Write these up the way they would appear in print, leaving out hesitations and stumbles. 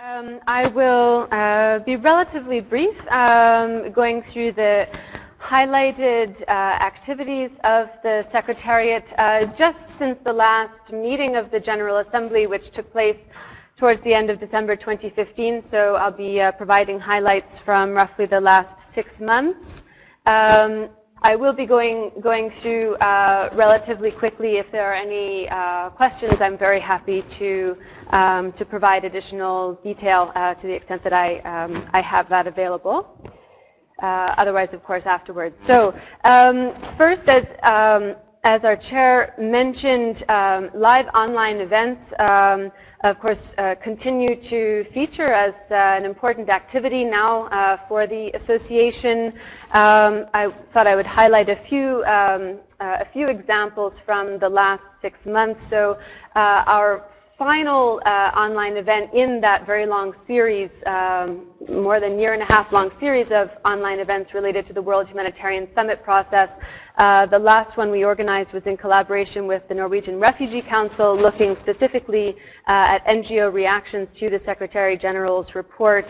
I will be relatively brief, going through the highlighted activities of the Secretariat just since the last meeting of the General Assembly, which took place towards the end of December 2015. So I'll be providing highlights from roughly the last 6 months. I will be going through relatively quickly. If there are any questions, I'm very happy to provide additional detail to the extent that I have that available. Otherwise, of course, afterwards. So first, as our chair mentioned, live online events, of course, continue to feature as an important activity now for the association. I thought I would highlight a few examples from the last 6 months. So our final online event in that very long series, more than year-and-a-half long series of online events related to the World Humanitarian Summit process. The last one we organized was in collaboration with the Norwegian Refugee Council, looking specifically at NGO reactions to the Secretary General's report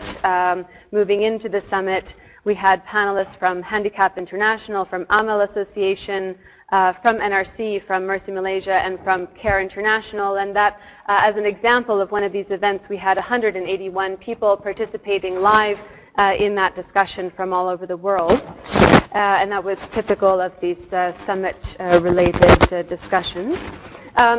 moving into the summit. We had panelists from Handicap International, from AMEL Association, from NRC, from Mercy Malaysia, and from CARE International. And that, as an example of one of these events, we had 181 people participating live in that discussion from all over the world. And that was typical of these summit-related discussions.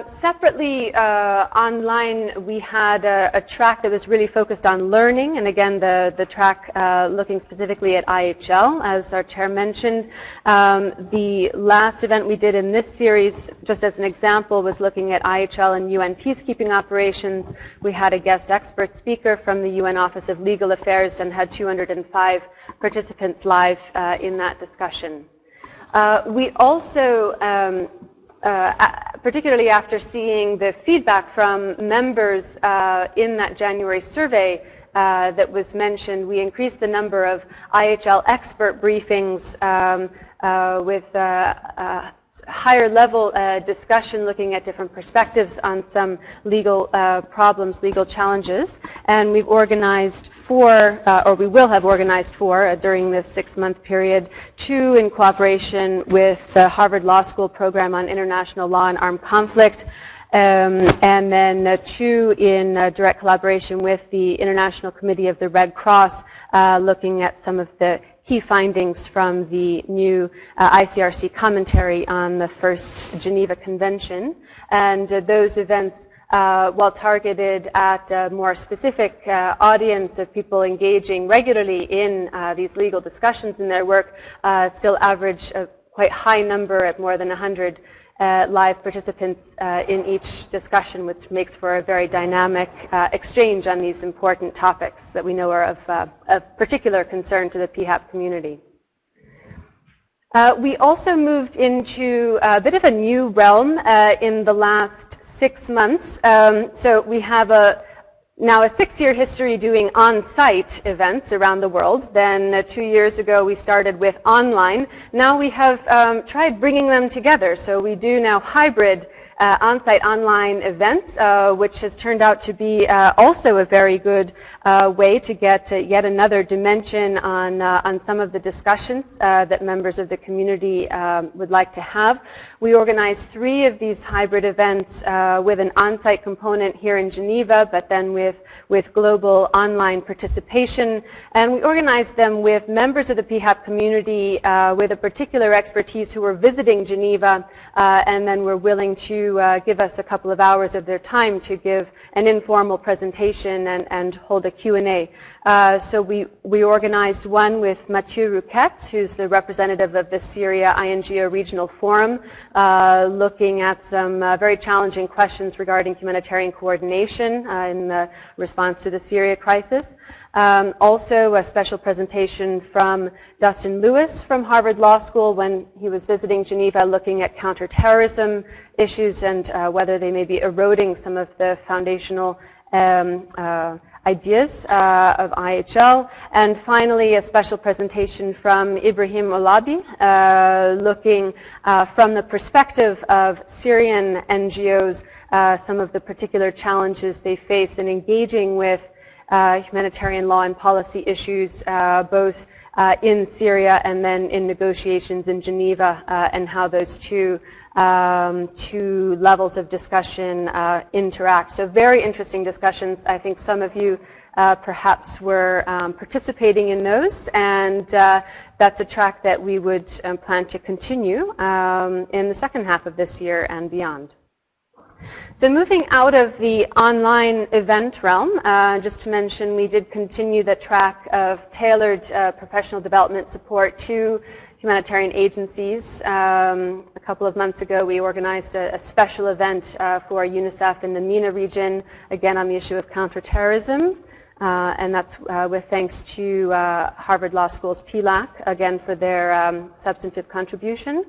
Separately, online, we had a track that was really focused on learning, and again, the track looking specifically at IHL, as our chair mentioned. The last event we did in this series, just as an example, was looking at IHL and UN peacekeeping operations. We had a guest expert speaker from the UN Office of Legal Affairs and had 205 participants live in that discussion. We also particularly after seeing the feedback from members in that January survey that was mentioned, we increased the number of IHL expert briefings with higher level discussion looking at different perspectives on some legal problems, legal challenges. And we've organized 4, or we will have organized 4 during this 6-month period, 2 in cooperation with the Harvard Law School program on international law and armed conflict, and then 2 in direct collaboration with the International Committee of the Red Cross, looking at some of the key findings from the new ICRC commentary on the first Geneva Convention. And those events, while targeted at a more specific audience of people engaging regularly in these legal discussions in their work, still average a quite high number at more than 100 live participants in each discussion, which makes for a very dynamic exchange on these important topics that we know are of particular concern to the PHAP community. We also moved into a bit of a new realm in the last 6 months. So we have now a 6-year history doing on-site events around the world. Then 2 years ago we started with online. Now we have tried bringing them together. So we do now hybrid on-site online events, which has turned out to be also a very good way to get yet another dimension on some of the discussions that members of the community would like to have. We organized 3 of these hybrid events with an on-site component here in Geneva, but then with global online participation. And we organized them with members of the PHAP community with a particular expertise who were visiting Geneva and then were willing to give us a couple of hours of their time to give an informal presentation and hold a Q&A. So we organized one with Mathieu Rouquette, who's the representative of the Syria INGO Regional Forum, looking at some very challenging questions regarding humanitarian coordination in the response to the Syria crisis. Also a special presentation from Dustin Lewis from Harvard Law School when he was visiting Geneva, looking at counterterrorism issues and whether they may be eroding some of the foundational ideas of IHL. And finally, a special presentation from Ibrahim Olabi, looking from the perspective of Syrian NGOs, some of the particular challenges they face in engaging with humanitarian law and policy issues, both in Syria and then in negotiations in Geneva, and how those two levels of discussion interact. So very interesting discussions. I think some of you perhaps were participating in those, and that's a track that we would plan to continue in the second half of this year and beyond. So moving out of the online event realm, just to mention, we did continue the track of tailored professional development support to humanitarian agencies. A couple of months ago, we organized a special event for UNICEF in the MENA region, again on the issue of counterterrorism. And that's with thanks to Harvard Law School's PHAP, again for their substantive contribution.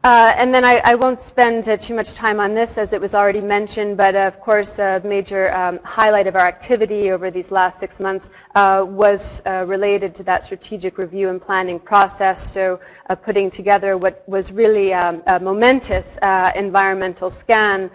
And then I won't spend too much time on this, as it was already mentioned, but of course a major highlight of our activity over these last 6 months was related to that strategic review and planning process. So putting together what was really a momentous environmental scan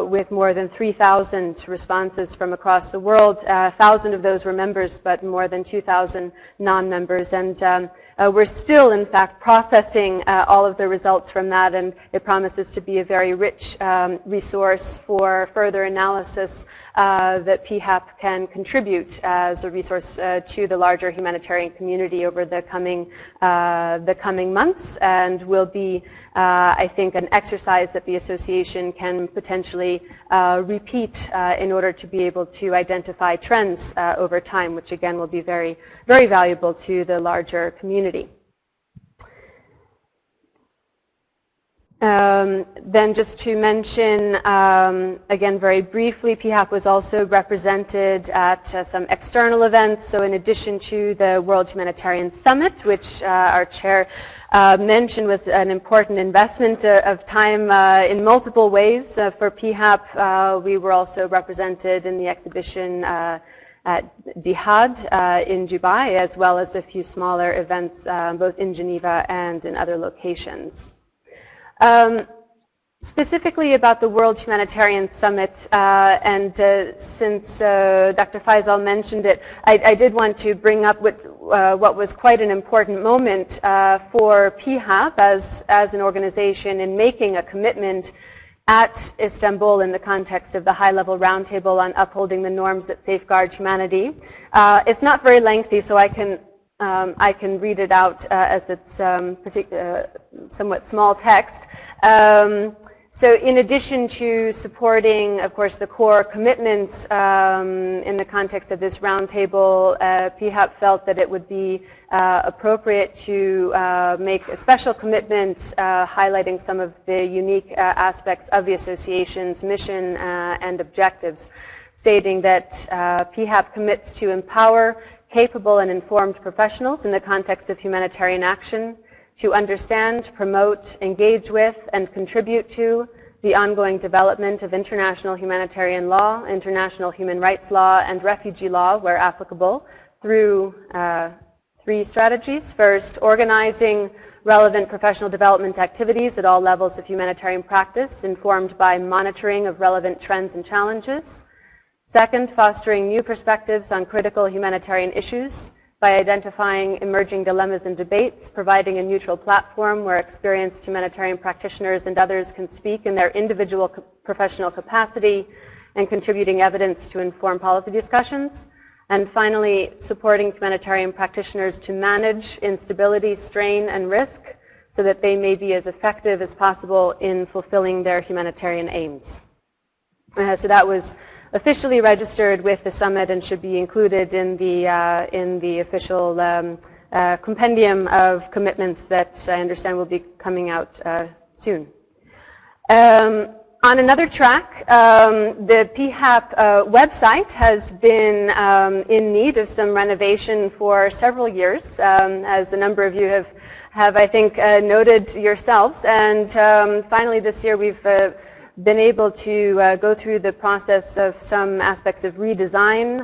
with more than 3,000 responses from across the world. 1,000 of those were members, but more than 2,000 non-members. And we're still, in fact, processing all of the results from that, and it promises to be a very rich resource for further analysis that PHAP can contribute as a resource to the larger humanitarian community over the coming months, and will be, I think, an exercise that the association can potentially repeat in order to be able to identify trends over time, which again will be very, very valuable to the larger community. Then just to mention, again very briefly, PHAP was also represented at some external events. So in addition to the World Humanitarian Summit, which our chair mentioned was an important investment of time in multiple ways for PHAP, we were also represented in the exhibition at Jihad in Dubai, as well as a few smaller events both in Geneva and in other locations. Specifically about the World Humanitarian Summit, and since Dr. Faisal mentioned it, I did want to bring up what was quite an important moment for PHAP as an organization in making a commitment at Istanbul in the context of the high-level roundtable on upholding the norms that safeguard humanity. It's not very lengthy, so I can read it out as it's somewhat small text. So in addition to supporting, of course, the core commitments in the context of this roundtable, PHAP felt that it would be appropriate to make a special commitment highlighting some of the unique aspects of the association's mission and objectives, stating that PHAP commits to empower capable and informed professionals in the context of humanitarian action, to understand, promote, engage with, and contribute to the ongoing development of international humanitarian law, international human rights law, and refugee law where applicable through 3 strategies. First, organizing relevant professional development activities at all levels of humanitarian practice, informed by monitoring of relevant trends and challenges. Second, fostering new perspectives on critical humanitarian issues by identifying emerging dilemmas and debates, providing a neutral platform where experienced humanitarian practitioners and others can speak in their individual professional capacity and contributing evidence to inform policy discussions. And finally, supporting humanitarian practitioners to manage instability, strain, and risk so that they may be as effective as possible in fulfilling their humanitarian aims. So that was officially registered with the summit and should be included in the official compendium of commitments that I understand will be coming out soon. On another track, the PHAP website has been in need of some renovation for several years, as a number of you have I think, noted yourselves. And finally this year we've been able to go through the process of some aspects of redesign,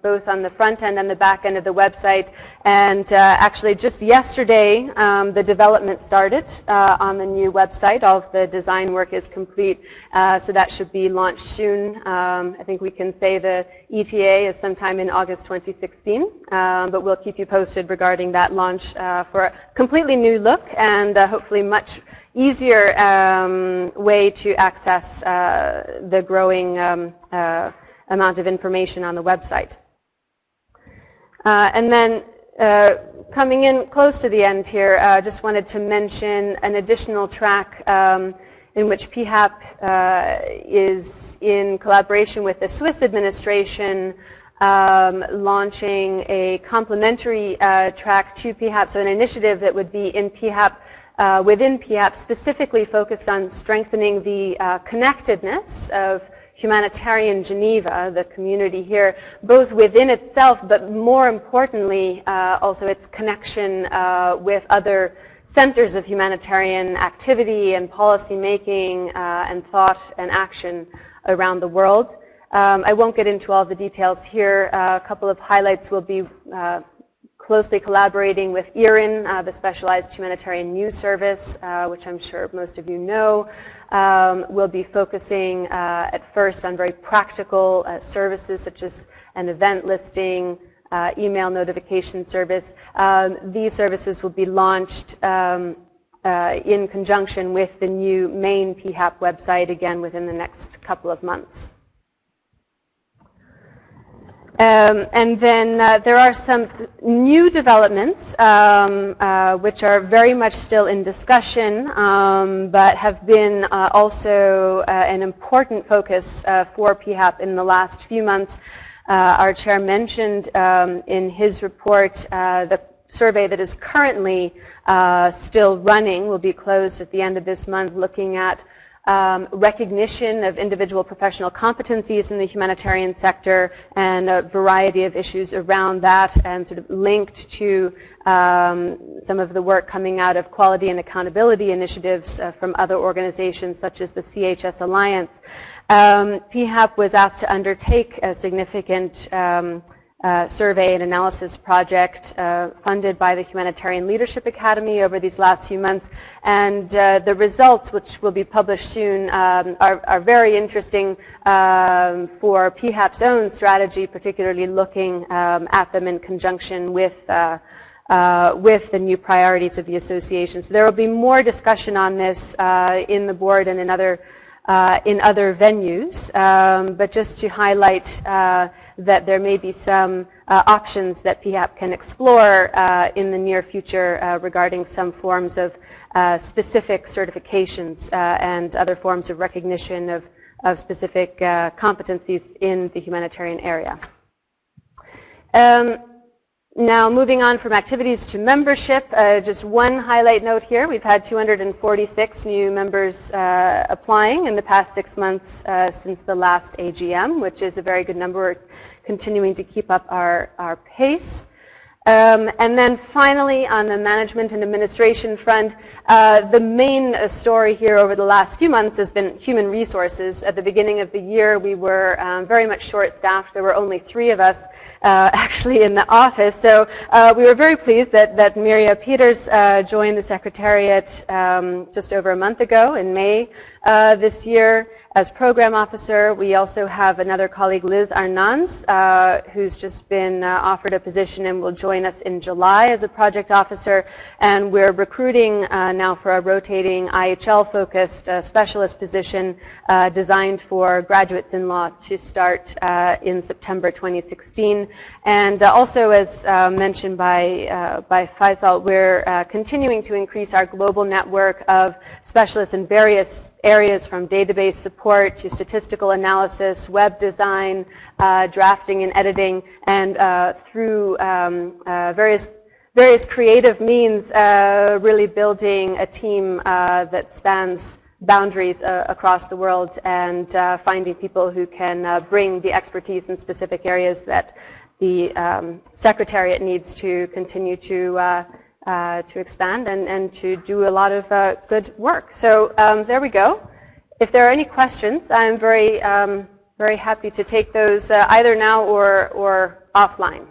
both on the front end and the back end of the website. And actually just yesterday, the development started on the new website. All of the design work is complete, so that should be launched soon. I think we can say the ETA is sometime in August 2016, but we'll keep you posted regarding that launch for a completely new look and hopefully much easier way to access the growing amount of information on the website. And then coming in close to the end here, just wanted to mention an additional track in which PHAP is in collaboration with the Swiss administration launching a complementary track to PHAP, so an initiative that would be in PHAP, within PHAP, specifically focused on strengthening the connectedness of Humanitarian Geneva, the community here, both within itself, but more importantly, also its connection with other centers of humanitarian activity and policy making and thought and action around the world. I won't get into all the details here. A couple of highlights will be closely collaborating with IRIN, the Specialized Humanitarian News Service, which I'm sure most of you know. We'll be focusing at first on very practical services such as an event listing, email notification service. These services will be launched in conjunction with the new main PHAP website, again within the next couple of months. And then there are some new developments which are very much still in discussion, but have been also an important focus for PHAP in the last few months. Our chair mentioned in his report the survey that is currently still running will be closed at the end of this month, looking at recognition of individual professional competencies in the humanitarian sector and a variety of issues around that, and sort of linked to some of the work coming out of quality and accountability initiatives from other organizations such as the CHS Alliance. PHAP was asked to undertake a significant survey and analysis project funded by the Humanitarian Leadership Academy over these last few months, and the results, which will be published soon, are very interesting for PHAP's own strategy, particularly looking at them in conjunction with the new priorities of the association. So there will be more discussion on this in the board and in other venues, but just to highlight that there may be some options that PHAP can explore in the near future regarding some forms of specific certifications and other forms of recognition of specific competencies in the humanitarian area. Now, moving on from activities to membership, just one highlight note here. We've had 246 new members applying in the past 6 months since the last AGM, which is a very good number. We're continuing to keep up our pace. And then finally, on the management and administration front, the main story here over the last few months has been human resources. At the beginning of the year, we were very much short-staffed. There were only 3 of us actually in the office. So we were very pleased that Miria Peters joined the Secretariat just over a month ago in May this year as program officer. We also have another colleague, Liz Arnanz, who's just been offered a position and will join us in July as a project officer. And we're recruiting now for a rotating IHL-focused specialist position designed for graduates in law to start in September 2016. And also, as mentioned by Faisal, we're continuing to increase our global network of specialists in various areas, from database support to statistical analysis, web design, drafting and editing, and through various creative means, really building a team that spans boundaries across the world, and finding people who can bring the expertise in specific areas that the Secretariat needs to continue to expand and to do a lot of good work. So there we go. if there are any questions, I'm very happy to take those either now or offline.